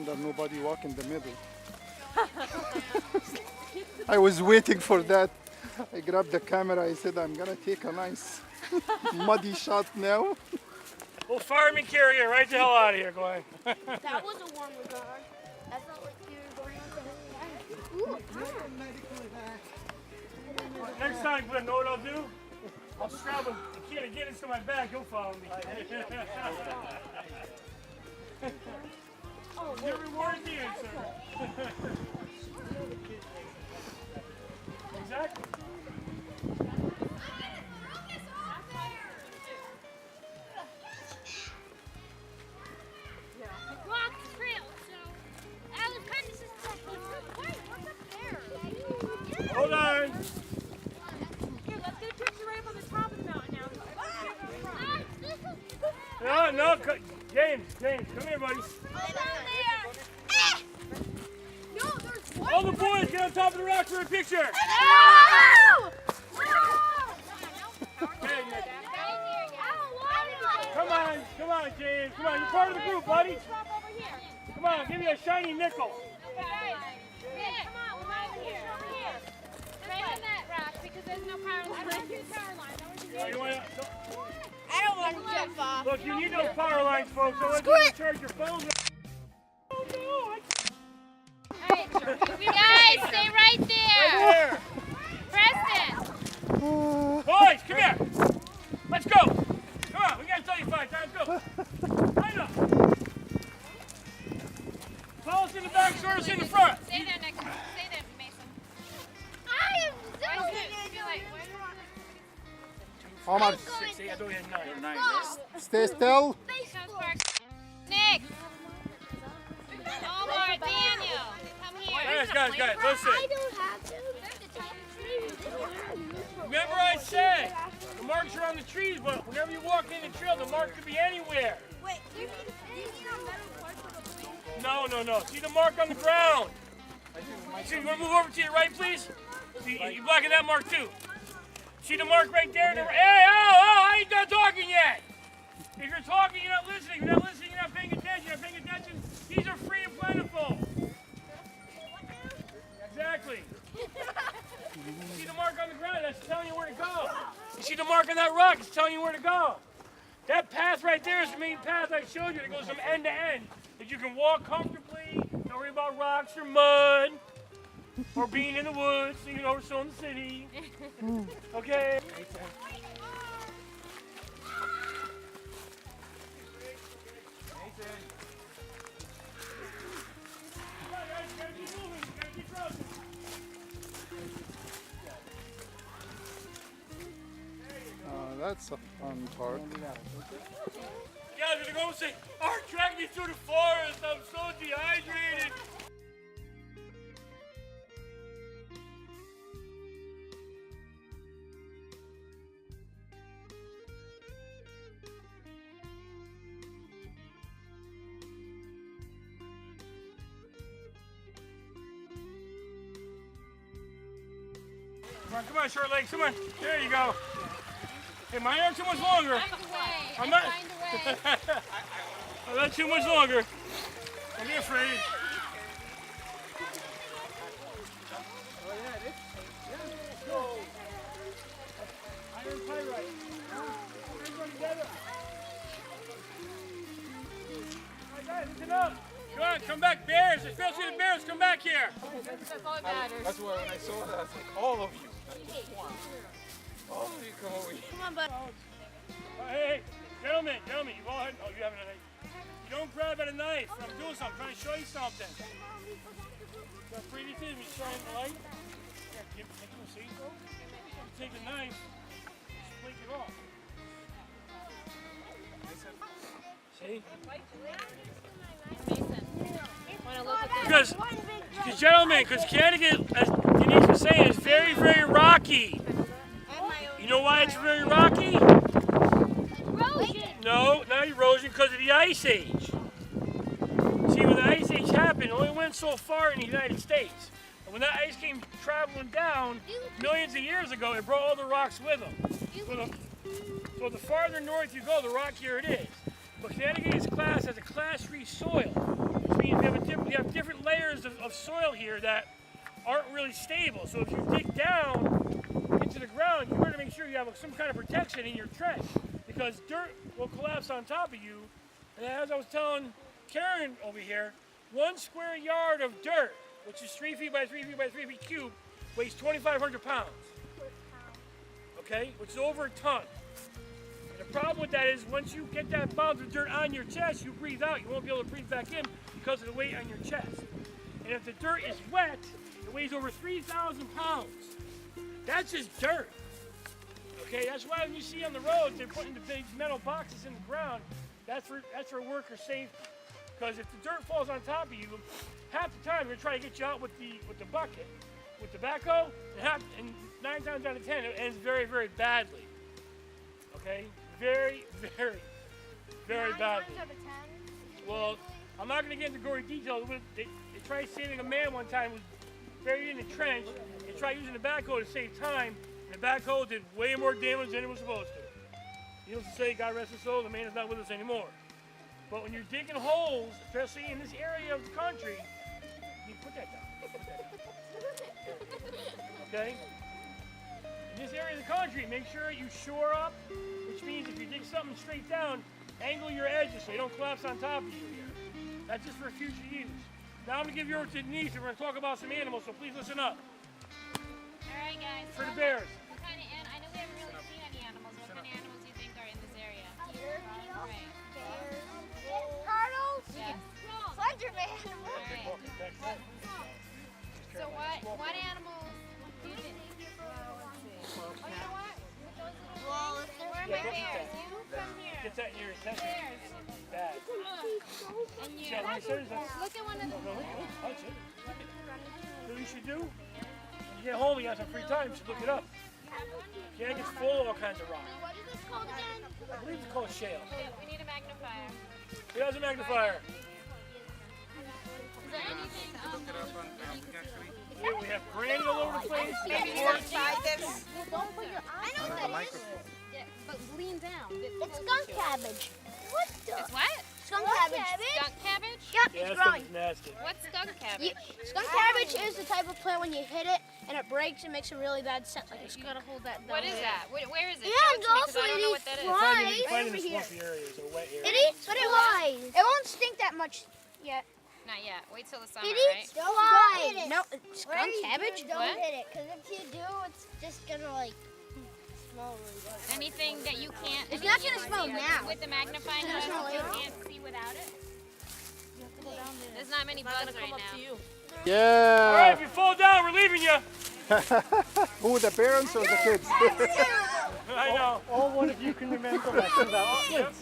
wonder nobody walk in the middle. I was waiting for that. I grabbed the camera. I said, I'm gonna take a nice muddy shot now. Well, fireman carrier, right the hell out of here, Glenn. That was a warm regard. I felt like you were going on the Next time, Glenn, know what I'll do? I'll strap a kid and get into my bag. He'll follow me. Your reward is the answer. Exactly. rock trail, so I was kind of suspecting. Wait, what's up there? Hold on. Here, let's get a picture right up on the top of the mountain now. No, James, come here, buddy. No, there's one. All the boys, get on top of the rock for a picture. No! Come on, James. Come on, you're part of the group, buddy. Come on, give me a shiny nickel. Come on, we're over here. Right on that rock because there's no power line. I don't see the power line. I don't want to jump off. Look, you need those power lines, folks. So let's charge your phones. Oh no! Guys, stay right there. Preston. Boys, come here. Let's go. Come on, we got 35 times. Go. Line up. Tallest in the back, shortest in the front. Stay there, Nick. Stay there, Mason. I am so Omar, 6, 8, I don't have 9. stay still. Nick. Omar, Daniel. Come here. Guys, listen. I don't have to. Remember I said, the marks are on the trees, but whenever you walk in the trail, the mark could be anywhere. Wait, you mean a metal part for the blue? No. See the mark on the ground? See, you want to move over to your right, please? See, you're blocking that mark too. See the mark right there? Hey, I ain't done talking yet. If you're talking, you're not listening. If you're not listening, you're not paying attention. You're not paying attention. These are free and plentiful. Exactly. See the mark on the ground? That's telling you where to go. You see the mark on that rock? It's telling you where to go. That path right there is the main path I showed you that goes from end to end. That you can walk comfortably, don't worry about rocks or mud, or being in the woods, so you know we're still in the city. Okay? That's a fun part. Guys, we're going to say, our track me through the forest. I'm so dehydrated. Come on, short legs, come on. There you go. Hey, mine aren't too much longer. I'm not. I'm not too much longer. Don't be afraid. Iron pyrite. Everybody together. All right, guys, listen up. Come on, come back, bears. Especially the bears, come back here. That's all that matters. That's why when I saw that, I was like, all of you. All of you come over here. Come on, bud. Hey, gentlemen, you've all had, you haven't had a knife. You don't grab at a knife. I'm doing something, I'm trying to show you something. Got previous is me showing the light. Yeah, take it, see? Take the knife, split it off. See? Because gentlemen, because Connecticut, as Denise was saying, is very, very rocky. You know why it's very rocky? Erosion. No, not erosion, because of the Ice Age. See, when the Ice Age happened, it only went so far in the United States. And when that ice came traveling down millions of years ago, it brought all the rocks with them. So the farther north you go, the rockier it is. But Connecticut is classed as a Class 3 soil. means we have different layers of soil here that aren't really stable. So if you dig down into the ground, you want to make sure you have some kind of protection in your trench, because dirt will collapse on top of you. And as I was telling Karen over here, 1 square yard of dirt, which is 3 feet by 3 feet by 3 feet cubed, weighs 2,500 pounds. Okay, which is over a ton. And the problem with that is once you get that pound of dirt on your chest, you breathe out. You won't be able to breathe back in because of the weight on your chest. And if the dirt is wet, it weighs over 3,000 pounds. That's just dirt. Okay, that's why when you see on the roads, they're putting the big metal boxes in the ground. That's for worker safety. Because if the dirt falls on top of you, half the time they're trying to get you out with the bucket, with the backhoe, and 9 times out of 10 it ends very, very badly. Okay, very, very, very badly. Well, I'm not going to get into gory details. They tried saving a man one time who was buried in a trench. They tried using the backhoe to save time, and the backhoe did way more damage than it was supposed to. Needless to say, God rest his soul, the man is not with us anymore. But when you're digging holes, especially in this area of the country, you put that down. Okay? In this area of the country, make sure you shore up, which means if you dig something straight down, angle your edges so they don't collapse on top of you here. That's just for future use. Now I'm going to give you over to Denise, and we're going to talk about some animals, so please listen up. All right, guys. For the bears. What kind of I know we haven't really seen any animals. What kind of animals do you think are in this area? Right. Turtles? Yes. Slenderman. All right. So what animals do you think? Oh, you know what? With those little Well, where are my bears? You come here. Get that in your intestine. Bears. Bad. And you. See how nice that is? Look at one of the. No, don't touch it. Look at it. You know what you should do? When you get home, you have some free time, you should look it up. The egg is full of all kinds of rock. What is this called again? I believe it's called shale. We need a magnifier. Who has a magnifier? Is there anything? We have granite all over the place. Well, don't put your eye on that. Yeah, but lean down. It's skunk cabbage. What the? It's what? Skunk cabbage. Skunk cabbage? Yep, Yeah, it's that stuff growing. is nasty. What's skunk cabbage? Skunk cabbage is the type of plant when you hit it and it breaks, it makes a really bad scent. Like it's gotta hold that down. What is that? Where is it? Yeah, Show it and to me, 'cause also I don't it know eats what that is. flies. You find it in over the here. swampy areas or wet It areas. eats flies. It won't stink that much yet. Not yet. Wait till the summer, It right? eats flies. No, it's skunk cabbage. Don't What? hit it, because if you do, it's just gonna like smell really bad. Anything that you can't. It's not gonna smell now. With the magnifying It's gonna glass, smell you later. can't see without it. There's not many bugs right now. All right, Yeah. if you fall down, we're leaving you. Who, the parents or the kids? I know. All one of you can remember lessons out. Yep.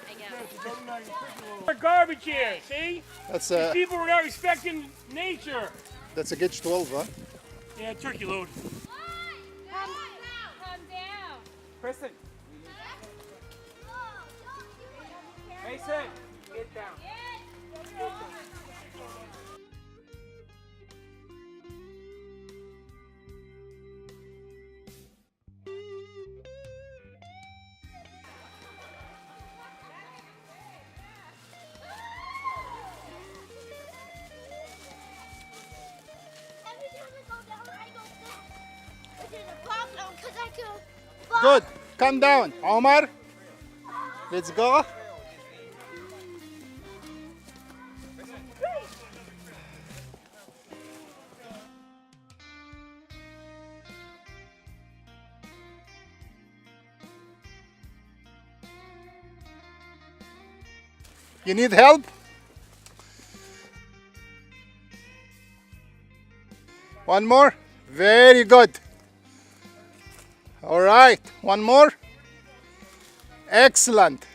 I guess. We're garbage here, see? That's These people are not respecting nature. a gauge 12, huh? Yeah, turkey load. Calm down. Kristen. Mason, get down. Every time I go down, I go back. Which is a problem, because I go Good. Come down. Omar. Let's go. You need help? One more? Very good. All right, one more. Excellent.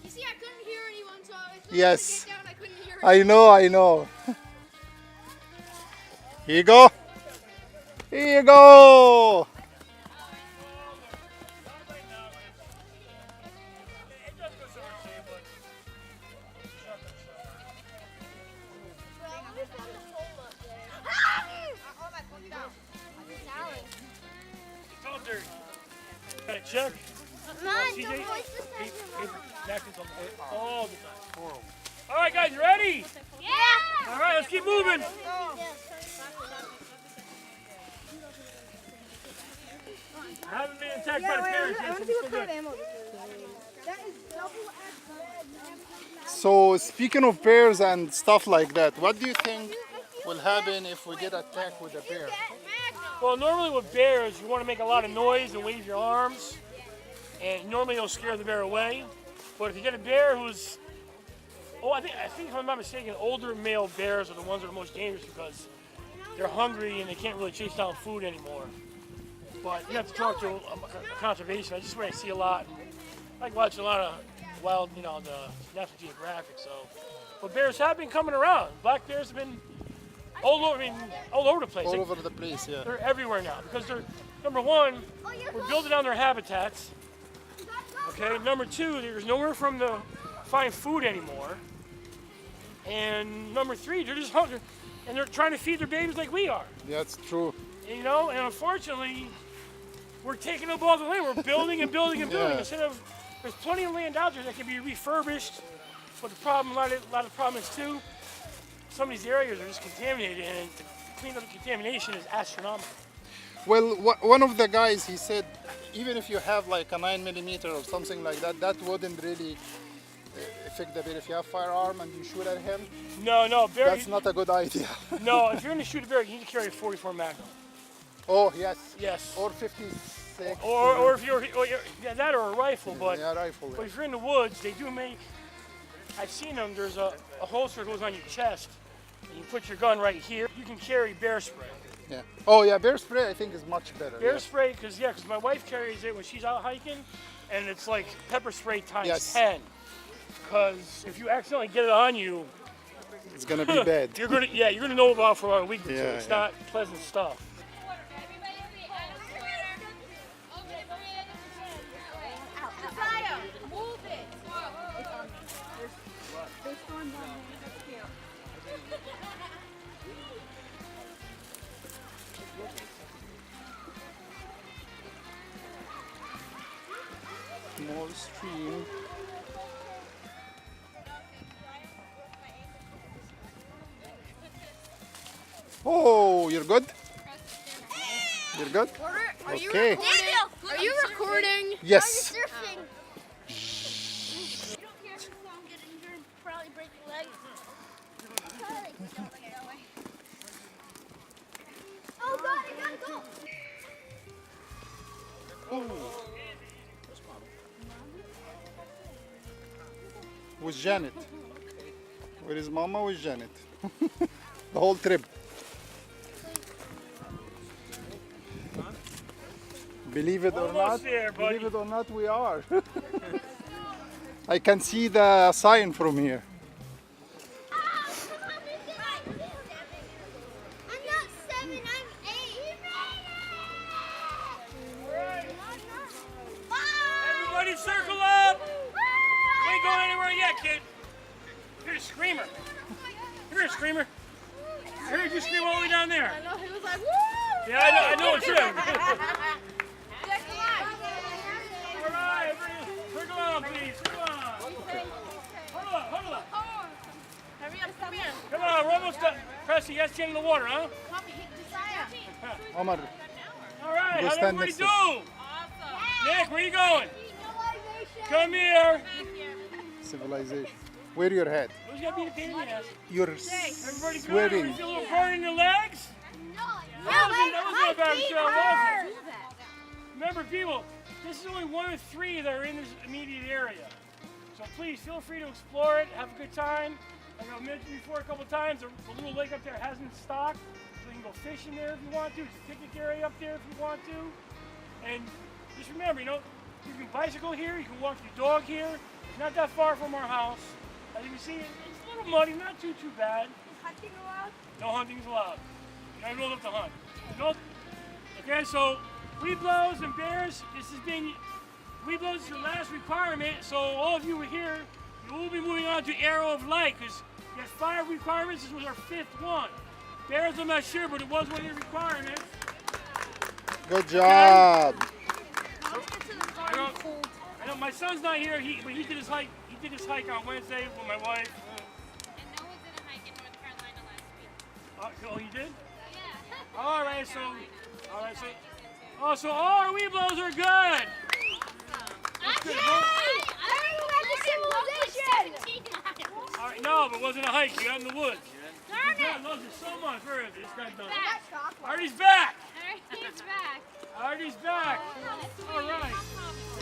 You see, I couldn't hear anyone, so I was Yes. to get down, I couldn't hear I know, I know. Here you go. Here you go. It's all dirty. Got a check. Mom, CJ? don't voice this Hey, as your hey, mom. Connected all the time. All right, guys, you ready? Yeah. All right, let's keep moving. I haven't been attacked by the bears yet, so we're still good. So speaking of bears and stuff like that, what do you think will happen if we get attacked with a bear? Well, normally with bears, you want to make a lot of noise and wave your arms, and normally it'll scare the bear away. But if you get a bear who's, I think if I'm not mistaken, older male bears are the ones that are most dangerous because they're hungry and they can't really chase down food anymore. But you have to talk to a conservation. That's just what I see a lot. I like watching a lot of wild, the National Geographic. So, but bears have been coming around. Black bears have been all over the place. All over the place, yeah. They're everywhere now because they're, number one, we're building down their habitats. Okay. Number two, there's nowhere for them to find food anymore. And number three, they're just hungry, and they're trying to feed their babies like we are. Yeah, it's true. And unfortunately, we're taking up all the land. We're building and building and building Yeah. instead of. There's plenty of land out there that can be refurbished. But the problem, a lot of the problem is too, some of these areas are just contaminated, and to clean up the contamination is astronomical. Well, one of the guys, he said, even if you have like a 9mm or something like that, that wouldn't really affect the bear. If you have firearm and you shoot at him, No, bear. that's not a good idea. No, if you're going to shoot a bear, you need to carry a 44 Magnum. Oh, yes. Yes. Or 56. Or if you're that or a rifle, but Yeah, rifle. but if you're in the woods, they do make. I've seen them. There's a holster that goes on your chest, and you put your gun right here. You can carry bear spray. Yeah. Oh, yeah, bear spray I think is much better. Bear yeah. spray, because my wife carries it when she's out hiking, and it's like pepper spray times Yes. 10. Because if you accidentally get it on you, It's gonna be bad. you're gonna know about it for a week or two. Yeah, It's yeah. not pleasant stuff. Small stream. Oh, you're good? You're good? Okay. Are you recording? Yes. Surfing. You don't care if your mom get injured, probably break your leg. Oh God, I gotta go. With Janet. Where is Mama with Janet? The whole trip. Believe it or not, Almost there, buddy. believe it or not, we are. I can see the sign from here. I'm not 7, I'm 8. Everybody circle up! You ain't going anywhere yet, kid. You're a screamer. You're a screamer. I heard you scream all the way down there. I know, he was like, woo! Yeah, I know it's him. All right, everybody, circle on, please. Circle on. Hold up. Hurry up, come here. Come on, we're almost done. Pressy, you guys change the water, huh? Come hit Josiah. Omar, All right, Go how'd stand everybody next do? to Awesome. Nick, where you going? Come here. civilization. Where your head? Who's got to be the pain in the ass? You're Everybody good? sweating. You feel a little burn in your legs? That wasn't a bad show, was it? Remember, people, this is only one of 3 that are in this immediate area. So please feel free to explore it, have a good time. Like I mentioned before a couple times, the little lake up there hasn't stocked, so you can go fishing there if you want to. It's a picnic area up there if you want to. And just remember, you can bicycle here, you can walk your dog here. It's not that far from our house. As you can see, it's a little muddy, not too bad. Hunting allowed? No hunting's allowed. You're not allowed to hunt. Okay, so Weeblos and bears, Weeblos is your last requirement. So all of you are here, you will be moving on to Arrow of Light because you have 5 requirements. This was our 5th one. Bears, I'm not sure, but it was one of your requirements. Good job. I I know my son's not here. But he did his hike. He did his hike on Wednesday with my wife. And Noah did a hike in North Carolina last week. Oh, you did? Yeah. All right, so all our Weeblos are good. Yay! I already went to civilization! All right, no, but it wasn't a hike. You got in the woods. Darn God it! loves you so much. Where is he? This guy's done. Back. Artie's back. He's back. Artie's back. Oh, All right. sweet.